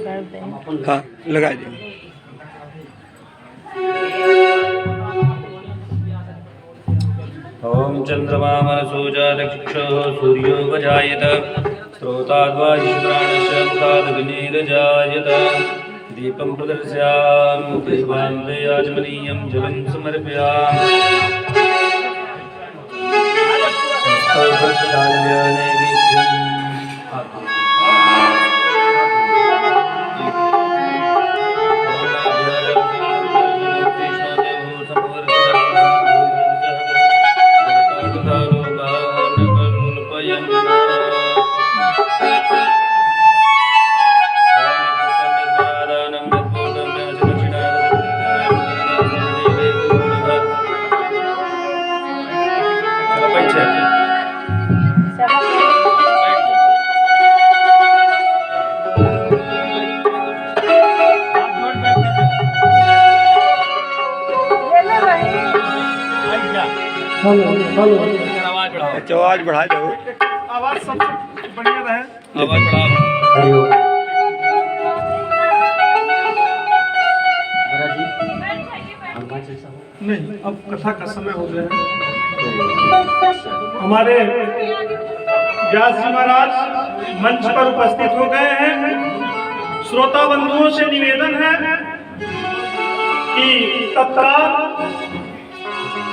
हाँ लगा दिया। ओम चंद्रमा मनसो जातचक्षुः सूर्यो वजायत श्रोताद्वायुष्प्राणस्य मुखादग्निर्जायत दीपं प्रदर्शयामि देवान्ते आचमनीयं जलं समर्पयामि अच्छा आवाज बढ़ा दो, आवाज सब बढ़िया रहे। आवाज बढ़ाओ। नहीं, अब कथा का समय हो गया है। हमारे व्यास जी महाराज मंच पर उपस्थित हो गए हैं। श्रोता बंधुओं से निवेदन है कि तत्काल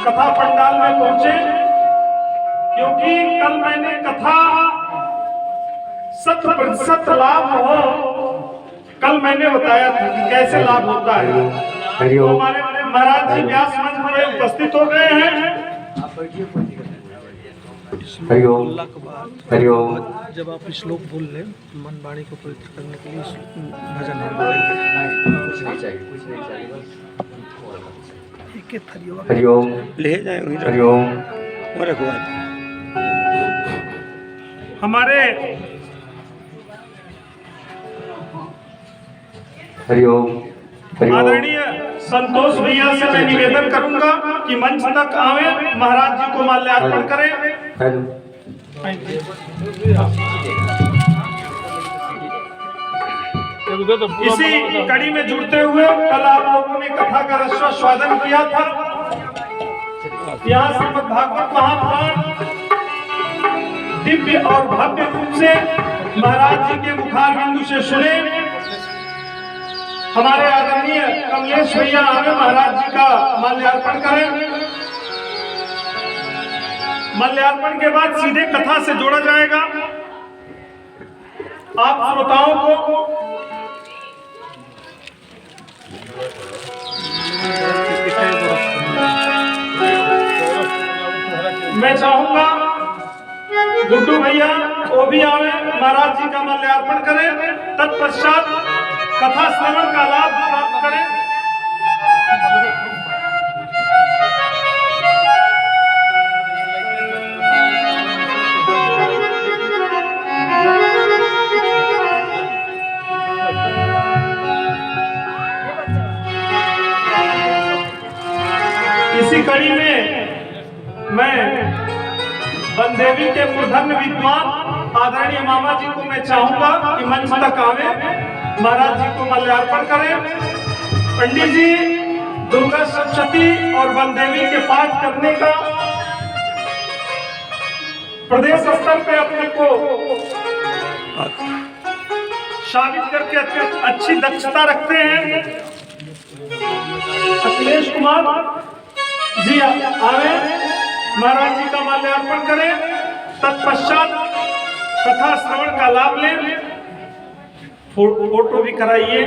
कथा पंडाल में पहुंचे, क्योंकि कल मैंने कथा 100% लाभ हो, कल मैंने बताया था कि कैसे लाभ होता है। तो हमारे महाराज जी व्यास मंच पर उपस्थित हो गए हैं। हरिओम हरिओम। जब आप श्लोक बोल ले, मन वाणी को पवित्र करने के लिए भजन है। हरिओम ले जाए हरिओम। हमारे हरिओम आदरणीय संतोष भैया से मैं निवेदन करूंगा कि मंच तक आवे, महाराज जी को माल्यार्पण करें। इसी कड़ी में जुड़ते हुए कल आप लोगों ने कथा का रस्वास्वादन किया था। यहाँ श्रीमद् भागवत महापुराण दिव्य और भव्य रूप से महाराज जी के मुखार बिंदु से सुने। हमारे आदरणीय कमलेश भैया आगे महाराज जी का माल्यार्पण करें। माल्यार्पण के बाद सीधे कथा से जोड़ा जाएगा। आप श्रोताओं को मैं चाहूंगा गुड्डू भैया वो भी आवे, महाराज जी का माल्यार्पण करें। तत्पश्चात कथा श्रवण का लाभ प्राप्त करें। इसी कड़ी में मैं बनदेवी के मूर्धन्य विद्वान आदरणीय मामा जी को मैं चाहूंगा कि मंच तक आवे, महाराज जी को माल्यार्पण करें। पंडित जी दुर्गा सप्तशती और बनदेवी के पाठ करने का प्रदेश स्तर पे अपने को साबित करके अच्छी दक्षता रखते हैं। अखिलेश कुमार जी आवे, महाराज जी का माल्यार्पण करें। तत्पश्चात कथा श्रवण का लाभ लें। फोटो भी कराइए।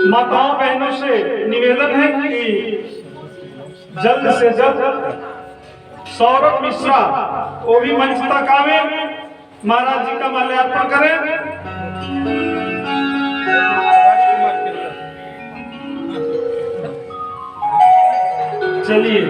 माताओं बहनों से निवेदन है कि जल्द से जल्द सौरभ मिश्रा वो भी मंच तक आवे, महाराज जी का माल्यार्पण करें। चलिए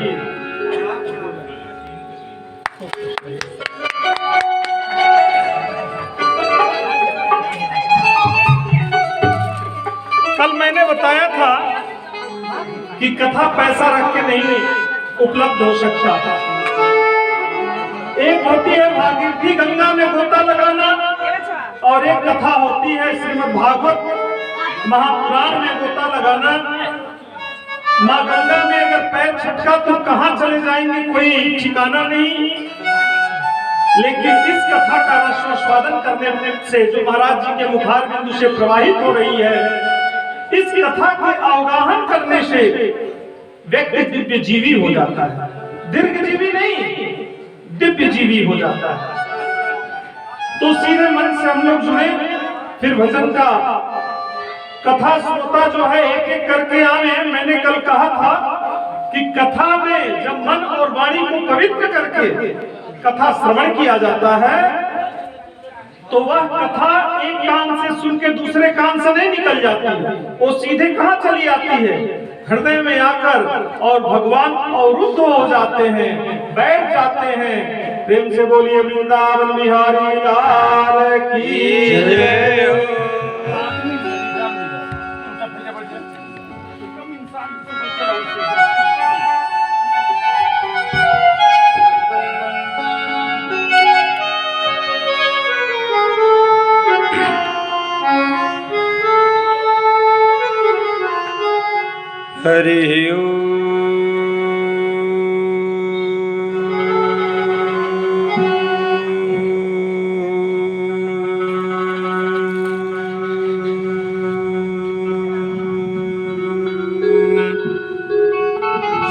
कल मैंने बताया था कि कथा पैसा रख के नहीं उपलब्ध हो सकता। एक होती है भागीरथी गंगा में गोता लगाना और एक कथा होती है श्रीमद् भागवत महापुराण में गोता लगाना। माँ गंगा में अगर पैर छटका तो कहाँ चले जाएंगे कोई ठिकाना नहीं। लेकिन इस कथा का रसास्वादन करने से जो महाराज जी के मुखार बिंदु से प्रवाहित हो रही है, इस कथा के अवगाहन करने से व्यक्ति दिव्य जीवी हो जाता है। दीर्घ जीवी नहीं, दिव्य जीवी हो जाता है। तो सीधे मन से हम लोग जुड़े, फिर भजन का कथा श्रोता जो है एक एक करके आए। मैंने कल कहा था कि कथा में जब मन और वाणी को पवित्र करके कथा श्रवण किया जाता है तो वह कथा एक कान से सुन के दूसरे कान से नहीं निकल जाती है, वो सीधे कहाँ चली आती है, हृदय में आकर और भगवान अवरुद्ध हो जाते हैं, बैठ जाते हैं। प्रेम से बोलिए वृंदावन बिहारी लाल की जय। हरि ओम।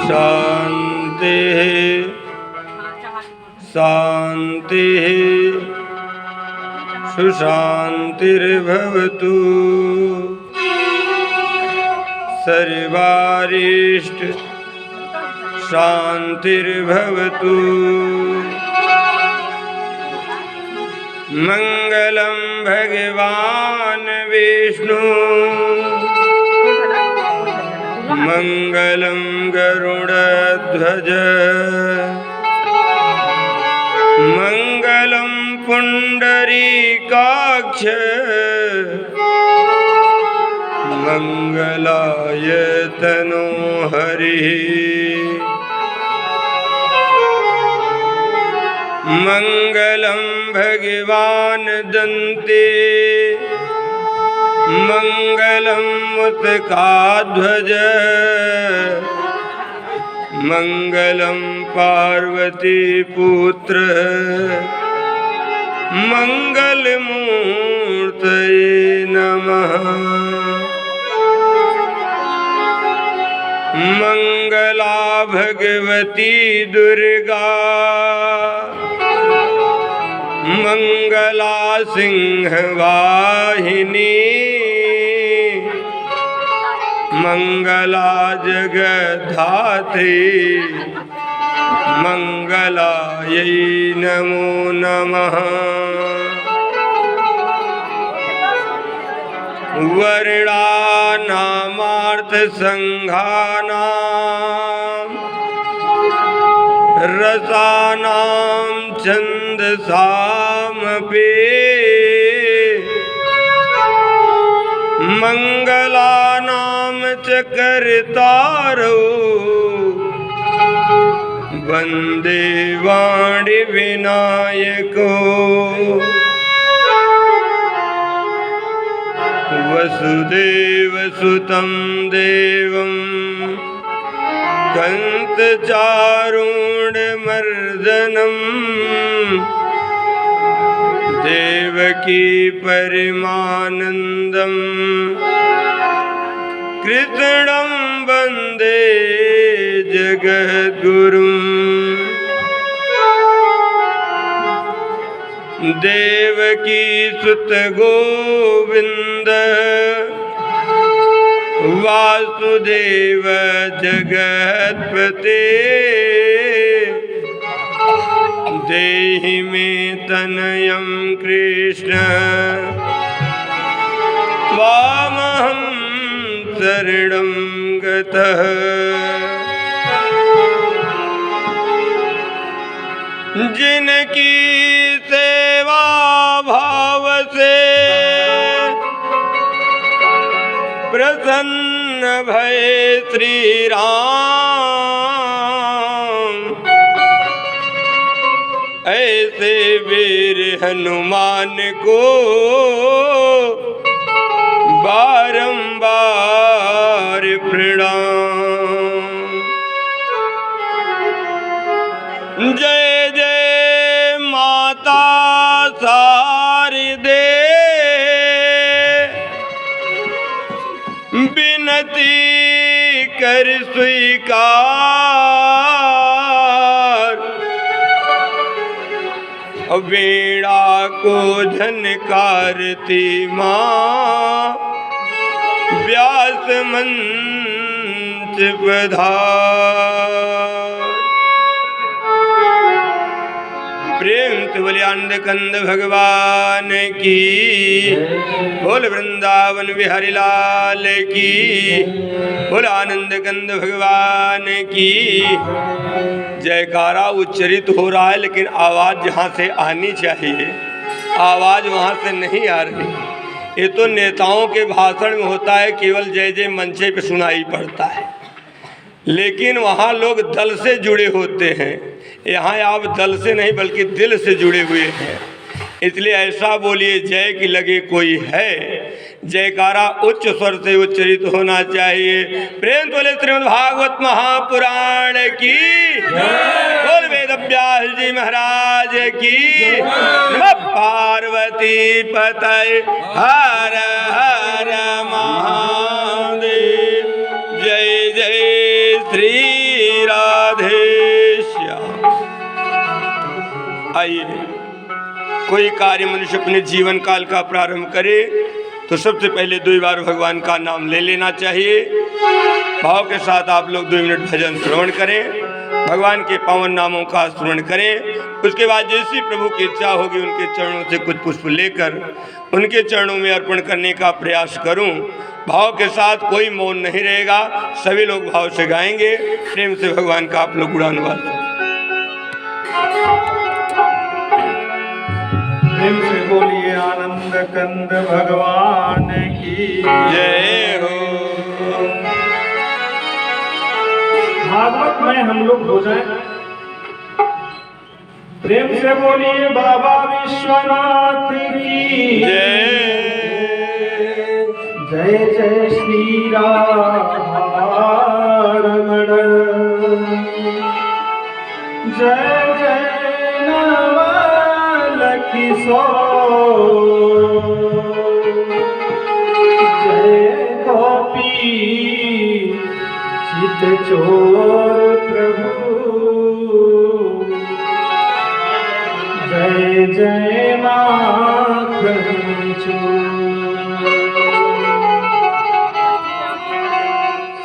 शांति शांति सुशांतिर्भवतु। सर्वारिष्ट शांतिर्भवतु। मंगलम भगवान विष्णु मंगलम गरुड़ध्वज मंगलम पुंडरीकाक्ष मंगलाय तनो हरि। मंगलम भगवान दन्ते मंगलम उत्काध्वज मंगलम पार्वती पुत्र मंगलमूर्तये नमः। मंगला भगवती दुर्गा मंगला सिंहवाहिनी मंगला जगद्धात्री मंगलायै नमो नमः। वर्णानामार्थ संघानां रसानां छन्दसामपि मंगलानां च कर्तारौ वन्दे वाणी विनायको। वसुदेवसुतं देवं कंसचारूढमर्दनं देवकी परमानन्दं कृष्णं वन्दे जगद्गुरुम्। देवकी सुत गोविंद वासुदेव जगत्पते देहि मे तनयं कृष्ण त्वामहं शरणं गतः। जिनकी सेवा भाव से प्रसन्न भय श्री राम ऐसे वीर हनुमान को कर स्वीकार, वीणा को झनकारती माँ व्यास मंच पधार। प्रेम से बोले आनंद कंद भगवान की, बोल वृंदावन बिहारी लाल की, बोल आनंद कंद भगवान की। जयकारा उच्चरित हो रहा है, लेकिन आवाज जहाँ से आनी चाहिए आवाज वहाँ से नहीं आ रही। ये तो नेताओं के भाषण में होता है, केवल जय जय मंचे पे सुनाई पड़ता है, लेकिन वहाँ लोग दल से जुड़े होते हैं। यहाँ आप दल से नहीं बल्कि दिल से जुड़े हुए हैं, इसलिए ऐसा बोलिए जय की लगे कोई है। जयकारा उच्च स्वर से उच्चरित होना चाहिए। प्रेम बोले श्रीमद् भागवत महापुराण की, बोल वेद व्यास जी महाराज की, पार्वती पतय हर हर महादेव। जय जय श्री राधेश्याम। आइए, कोई कार्य मनुष्य अपने जीवन काल का प्रारंभ करे तो सबसे पहले 2 बार भगवान का नाम ले लेना चाहिए। भाव के साथ आप लोग 2 मिनट भजन श्रवण करें, भगवान के पावन नामों का स्मरण करें। उसके बाद जैसी प्रभु की इच्छा होगी उनके चरणों से कुछ पुष्प लेकर उनके चरणों में अर्पण करने का प्रयास करूं। भाव के साथ कोई मौन नहीं रहेगा, सभी लोग भाव से गाएंगे। प्रेम से भगवान का आप लोग गुणानुवाद प्रेम से बोलिए आनंद कंद भगवान की जय हो। भागवत में हम लोग हो जाए। प्रेम से बोलिए बाबा विश्वनाथ की जय। जय जय श्री राधारमण, जय जय नवल किशोर, जय गोपी चित चोर प्रभु, जय जय माखन चोर।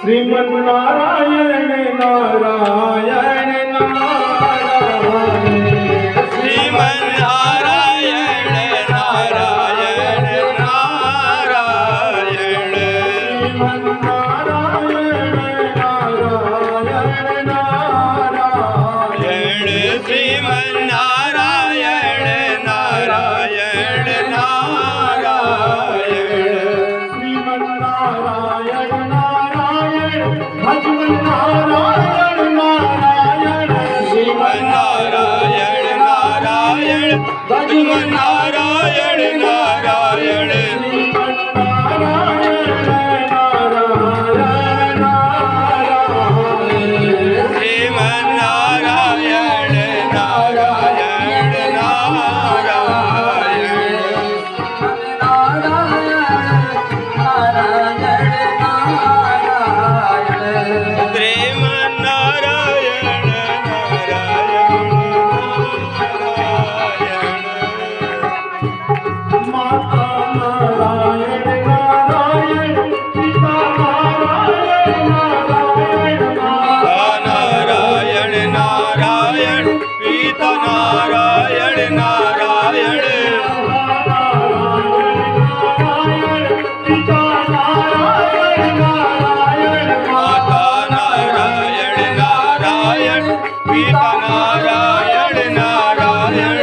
श्रीमन्नारायण नारायण नारायण, श्रीमन्नारायण नारायण नारायण, श्रीमन्नारायण नारायण नारायण, श्रीमन्नारायण नारायण नारायण, श्रीमन्नारायण नारायण भजमन नारायण नारायण, श्रीमन्नारायण नारायण भजमन नारायण नारायण, श्रीमन्नारायण नारायण नारायण, श्रीमन्नारायण नारायण, माता नारायण नारायण, पिता नारायण नारायण, नारायण नारायण, पिता नारायण नारायण, पिता नारायण नारायण, माता नारायण नारायण, पिता नारायण नारायण,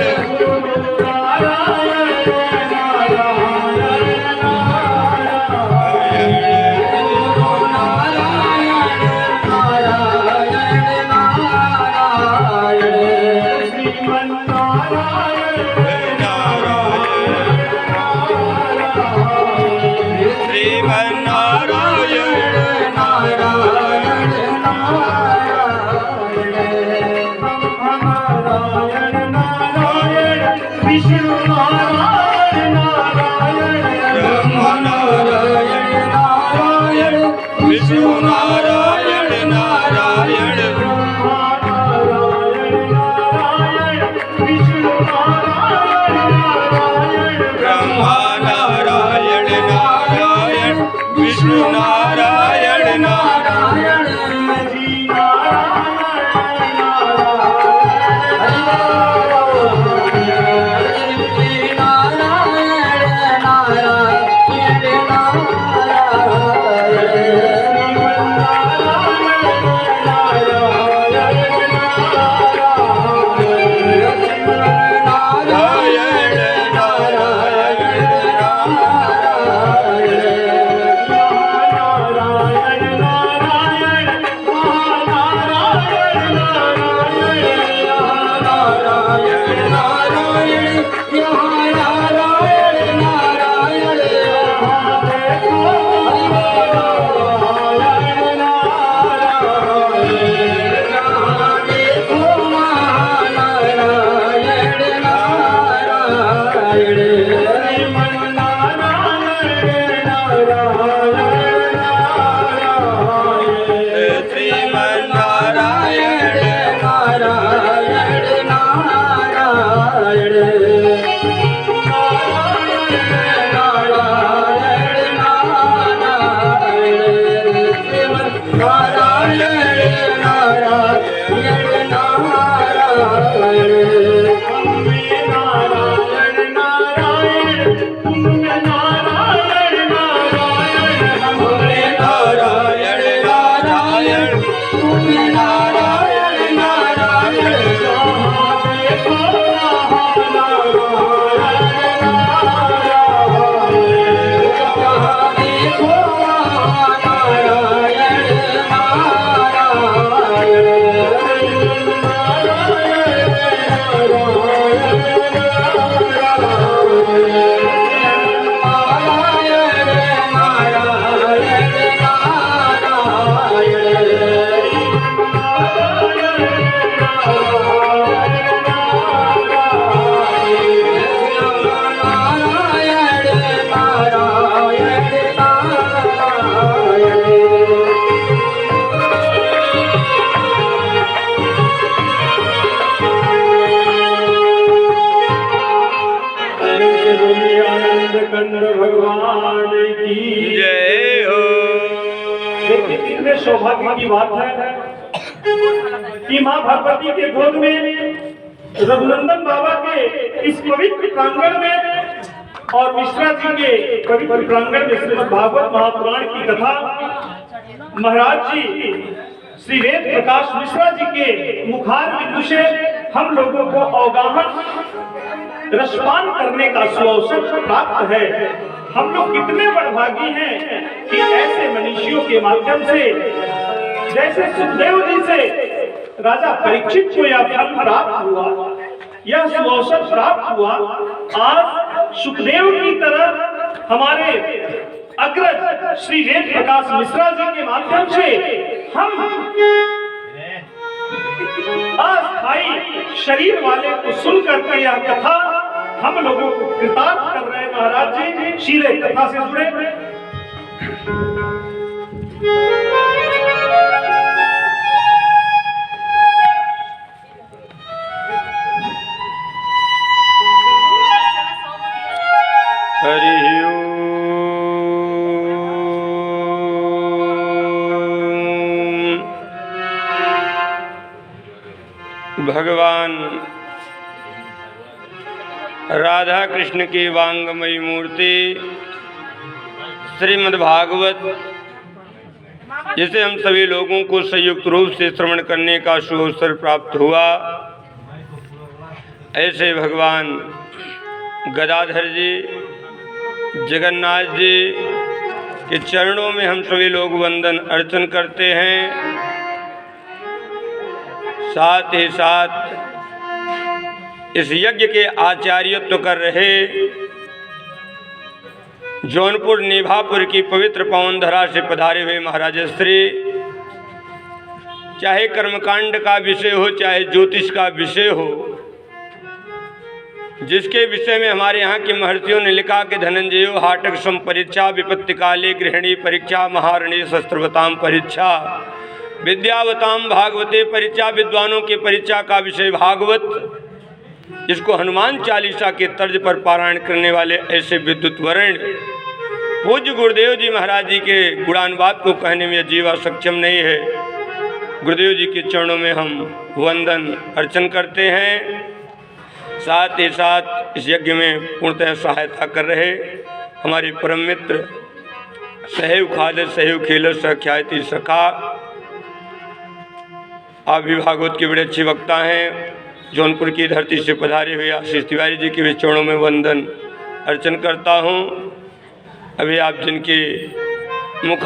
श्रीमन्नारायण नारायण विष्णु नारायण नारायण, ब्रह्म नारायण नारायण, विष्णु नारायण भगवान की जय हो। देखिए कितने सौभाग्य की बात है कि माँ भगवती के गोद में रघुनंदन बाबा के इस पवित्र प्रांगण में और मिश्रा जी के पवित्र प्रांगण में श्रीमद् भागवत महापुराण की कथा महाराज जी श्री वेद प्रकाश मिश्रा जी के मुखार बिंदु से हम लोगों को अवगाहन रसपान करने का सुअवसर प्राप्त है। हम लोग कितने बड़भागी हैं कि ऐसे मनीषियों के माध्यम से जैसे सुखदेव जी से राजा परीक्षित को यह फल प्राप्त हुआ, यह सुअवसर प्राप्त हुआ। आज सुखदेव की तरह हमारे अग्रज श्री वेद प्रकाश मिश्रा जी के माध्यम से हम अस्थायी शरीर वाले को सुन करके यह कथा हम लोगों को कृतार्थ कर रहे हैं। महाराज जी शीले कथा से जुड़े हरि ओम। भगवान राधा कृष्ण की वांगमयी मूर्ति श्रीमद् भागवत, जिसे हम सभी लोगों को संयुक्त रूप से श्रवण करने का सुअवसर प्राप्त हुआ, ऐसे भगवान गदाधर जी, जगन्नाथ जी के चरणों में हम सभी लोग वंदन अर्चन करते हैं। साथ ही साथ इस यज्ञ के आचार्यत्व कर रहे जौनपुर निभापुर की पवित्र पावन धरा से पधारे हुए महाराज श्री, चाहे कर्मकांड का विषय हो चाहे ज्योतिष का विषय हो, जिसके विषय में हमारे यहाँ के महर्षियों ने लिखा कि धनंजयो हाटक सम परीक्षा विपत्ति काले गृहिणी परीक्षा महारणी शस्त्रवताम परीक्षा विद्यावताम भागवते परीक्षा, विद्वानों के परीक्षा का विषय भागवत, जिसको हनुमान चालीसा के तर्ज पर पारायण करने वाले ऐसे विद्युत वर्ण पूज्य गुरुदेव जी महाराज जी के गुणानुवाद को कहने में जीवा सक्षम नहीं है। गुरुदेव जी के चरणों में हम वंदन अर्चन करते हैं। साथ ही साथ इस यज्ञ में पूर्णतः सहायता कर रहे हमारे परम मित्र सहयोग खादर सहयोग खेल सख्याति सखा, आप भी भागवत के बड़े अच्छे वक्ता हैं। जौनपुर की धरती से पधारे हुए आशीष तिवारी जी के भी चरणों में वंदन अर्चन करता हूँ। अभी आप जिनके मुख